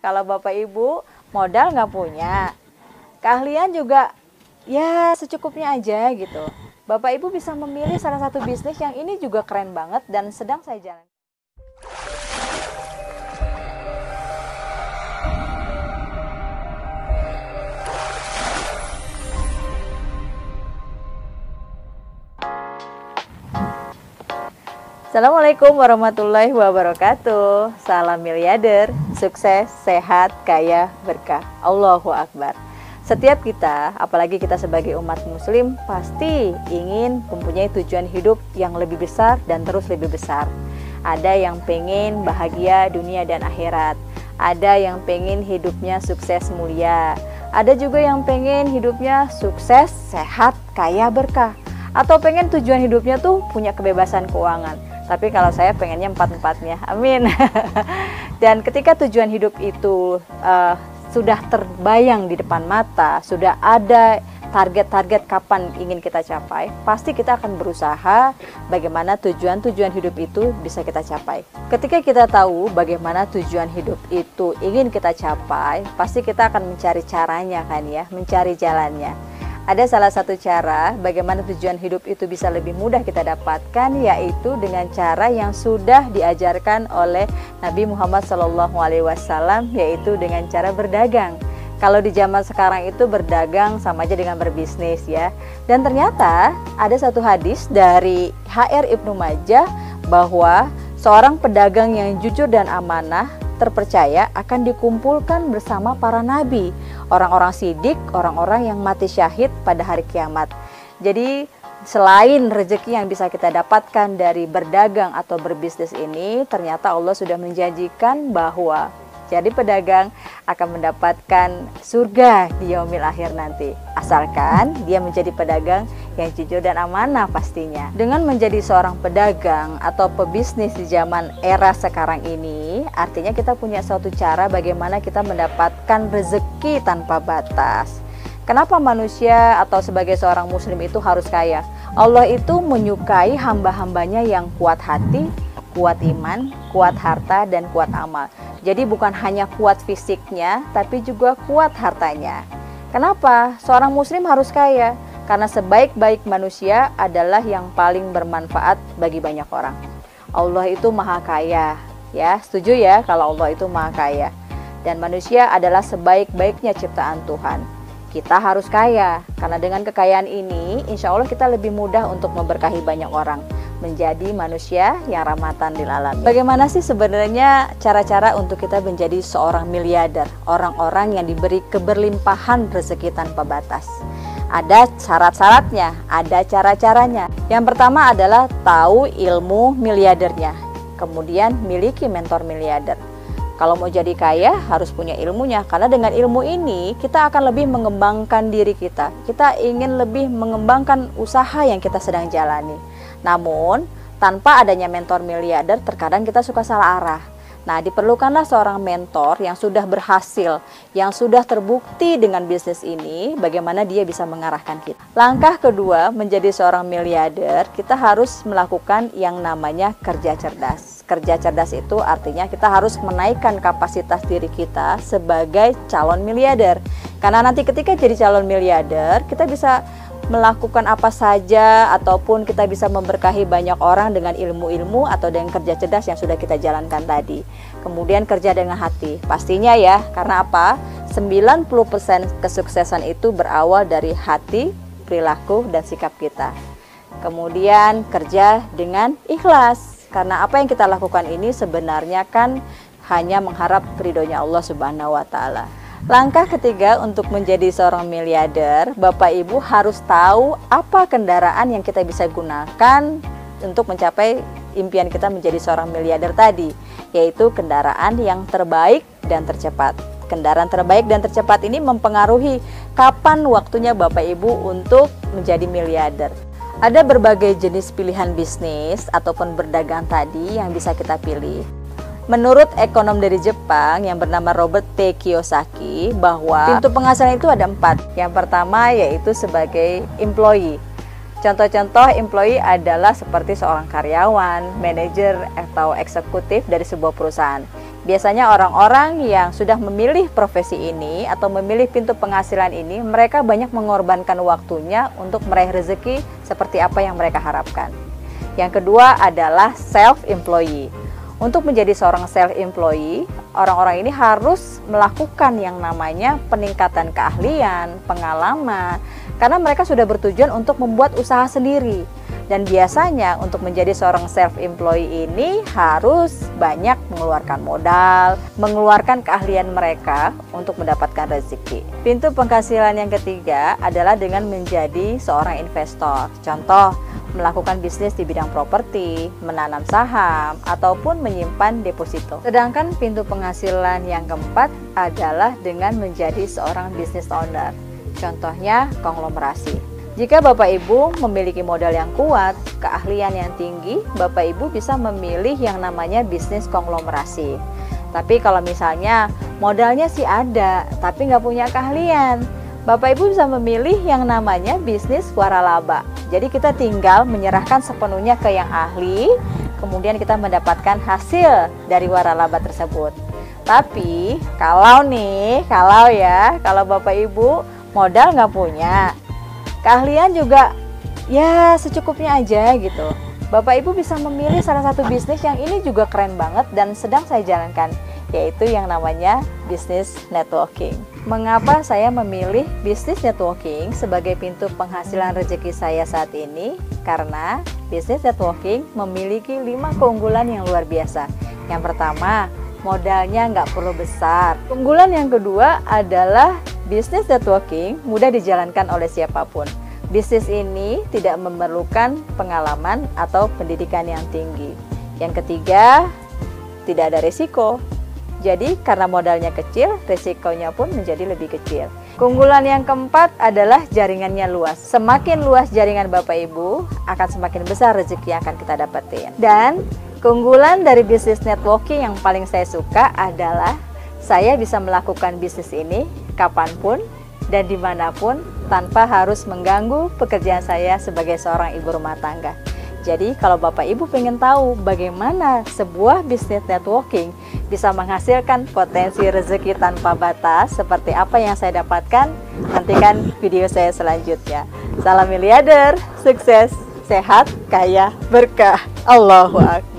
Kalau Bapak Ibu modal nggak punya, keahlian juga ya secukupnya aja gitu. Bapak Ibu bisa memilih salah satu bisnis yang ini juga keren banget dan sedang saya jalankan. Assalamualaikum warahmatullahi wabarakatuh. Salam miliarder, sukses, sehat, kaya, berkah. Allahu Akbar. Setiap kita, apalagi kita sebagai umat muslim, pasti ingin mempunyai tujuan hidup yang lebih besar dan terus lebih besar. Ada yang pengen bahagia dunia dan akhirat. Ada yang pengen hidupnya sukses mulia. Ada juga yang pengen hidupnya sukses, sehat, kaya, berkah. Atau pengen tujuan hidupnya tuh punya kebebasan keuangan. Tapi kalau saya pengennya empat-empatnya, amin. Dan ketika tujuan hidup itu sudah terbayang di depan mata, sudah ada target-target kapan ingin kita capai, pasti kita akan berusaha bagaimana tujuan-tujuan hidup itu bisa kita capai. Ketika kita tahu bagaimana tujuan hidup itu ingin kita capai, pasti kita akan mencari caranya kan ya, mencari jalannya. Ada salah satu cara bagaimana tujuan hidup itu bisa lebih mudah kita dapatkan, yaitu dengan cara yang sudah diajarkan oleh Nabi Muhammad SAW, yaitu dengan cara berdagang. Kalau di zaman sekarang itu berdagang sama aja dengan berbisnis ya. Dan ternyata ada satu hadis dari HR Ibnu Majah bahwa seorang pedagang yang jujur dan amanah terpercaya akan dikumpulkan bersama para nabi, orang-orang sidik, orang-orang yang mati syahid pada hari kiamat. Jadi selain rezeki yang bisa kita dapatkan dari berdagang atau berbisnis ini, ternyata Allah sudah menjanjikan bahwa jadi pedagang akan mendapatkan surga di yaumil akhir nanti. Asalkan dia menjadi pedagang yang jujur dan amanah pastinya. Dengan menjadi seorang pedagang atau pebisnis di zaman era sekarang ini, artinya kita punya suatu cara bagaimana kita mendapatkan rezeki tanpa batas. Kenapa manusia atau sebagai seorang muslim itu harus kaya? Allah itu menyukai hamba-hambanya yang kuat hati, kuat iman, kuat harta, dan kuat amal. Jadi bukan hanya kuat fisiknya, tapi juga kuat hartanya. Kenapa? Seorang muslim harus kaya. Karena sebaik-baik manusia adalah yang paling bermanfaat bagi banyak orang. Allah itu maha kaya. Ya, setuju ya kalau Allah itu maha kaya. Dan manusia adalah sebaik-baiknya ciptaan Tuhan. Kita harus kaya. Karena dengan kekayaan ini, insya Allah kita lebih mudah untuk memberkahi banyak orang. Menjadi manusia yang rahmatan lil alamin. Bagaimana sih sebenarnya cara-cara untuk kita menjadi seorang miliarder, orang-orang yang diberi keberlimpahan rezeki tanpa batas? Ada syarat-syaratnya, ada cara-caranya. Yang pertama adalah tahu ilmu miliardernya, kemudian miliki mentor miliarder. Kalau mau jadi kaya harus punya ilmunya, karena dengan ilmu ini kita akan lebih mengembangkan diri kita. Kita ingin lebih mengembangkan usaha yang kita sedang jalani. Namun, tanpa adanya mentor miliarder, terkadang kita suka salah arah. Nah, diperlukanlah seorang mentor yang sudah berhasil, yang sudah terbukti dengan bisnis ini, bagaimana dia bisa mengarahkan kita. Langkah kedua, menjadi seorang miliarder, kita harus melakukan yang namanya kerja cerdas. Kerja cerdas itu artinya kita harus menaikkan kapasitas diri kita sebagai calon miliarder. Karena nanti ketika jadi calon miliarder, kita bisa melakukan apa saja ataupun kita bisa memberkahi banyak orang dengan ilmu-ilmu atau dengan kerja cerdas yang sudah kita jalankan tadi. Kemudian kerja dengan hati, pastinya ya, karena apa? 90% kesuksesan itu berawal dari hati, perilaku, dan sikap kita. Kemudian kerja dengan ikhlas, karena apa yang kita lakukan ini sebenarnya kan hanya mengharap ridhonya Allah Subhanahu wa Ta'ala. Langkah ketiga untuk menjadi seorang miliarder, Bapak Ibu harus tahu apa kendaraan yang kita bisa gunakan untuk mencapai impian kita menjadi seorang miliarder tadi, yaitu kendaraan yang terbaik dan tercepat. Kendaraan terbaik dan tercepat ini mempengaruhi kapan waktunya Bapak Ibu untuk menjadi miliarder. Ada berbagai jenis pilihan bisnis ataupun berdagang tadi yang bisa kita pilih. Menurut ekonom dari Jepang yang bernama Robert T. Kiyosaki, bahwa pintu penghasilan itu ada 4. Yang pertama yaitu sebagai employee. Contoh-contoh employee adalah seperti seorang karyawan, manajer, atau eksekutif dari sebuah perusahaan. Biasanya orang-orang yang sudah memilih profesi ini atau memilih pintu penghasilan ini, mereka banyak mengorbankan waktunya untuk meraih rezeki seperti apa yang mereka harapkan. Yang kedua adalah self-employee. Untuk menjadi seorang self-employee, orang-orang ini harus melakukan yang namanya peningkatan keahlian, pengalaman, karena mereka sudah bertujuan untuk membuat usaha sendiri. Dan biasanya untuk menjadi seorang self-employee ini harus banyak mengeluarkan modal, mengeluarkan keahlian mereka untuk mendapatkan rezeki. Pintu penghasilan yang ketiga adalah dengan menjadi seorang investor. Contoh, melakukan bisnis di bidang properti, menanam saham, ataupun menyimpan deposito. Sedangkan pintu penghasilan yang keempat adalah dengan menjadi seorang business owner. Contohnya konglomerasi. Jika Bapak Ibu memiliki modal yang kuat, keahlian yang tinggi, Bapak Ibu bisa memilih yang namanya bisnis konglomerasi. Tapi kalau misalnya modalnya sih ada, tapi nggak punya keahlian, Bapak Ibu bisa memilih yang namanya bisnis waralaba. Jadi kita tinggal menyerahkan sepenuhnya ke yang ahli, kemudian kita mendapatkan hasil dari waralaba tersebut. Tapi kalau Bapak Ibu modal nggak punya, keahlian juga ya secukupnya aja gitu, Bapak Ibu bisa memilih salah satu bisnis yang ini juga keren banget dan sedang saya jalankan, yaitu yang namanya bisnis networking. Mengapa saya memilih bisnis networking sebagai pintu penghasilan rezeki saya saat ini? Karena bisnis networking memiliki 5 keunggulan yang luar biasa. Yang pertama, modalnya nggak perlu besar. Keunggulan yang kedua adalah bisnis networking mudah dijalankan oleh siapapun. Bisnis ini tidak memerlukan pengalaman atau pendidikan yang tinggi. Yang ketiga, tidak ada risiko. Jadi karena modalnya kecil, risikonya pun menjadi lebih kecil. Keunggulan yang keempat adalah jaringannya luas. Semakin luas jaringan Bapak Ibu, akan semakin besar rezeki yang akan kita dapetin. Dan keunggulan dari bisnis networking yang paling saya suka adalah saya bisa melakukan bisnis ini kapanpun dan dimanapun tanpa harus mengganggu pekerjaan saya sebagai seorang ibu rumah tangga. Jadi kalau Bapak Ibu pengen tahu bagaimana sebuah bisnis networking bisa menghasilkan potensi rezeki tanpa batas seperti apa yang saya dapatkan, nantikan video saya selanjutnya. Salam miliarder, sukses, sehat, kaya, berkah. Allahu Akbar.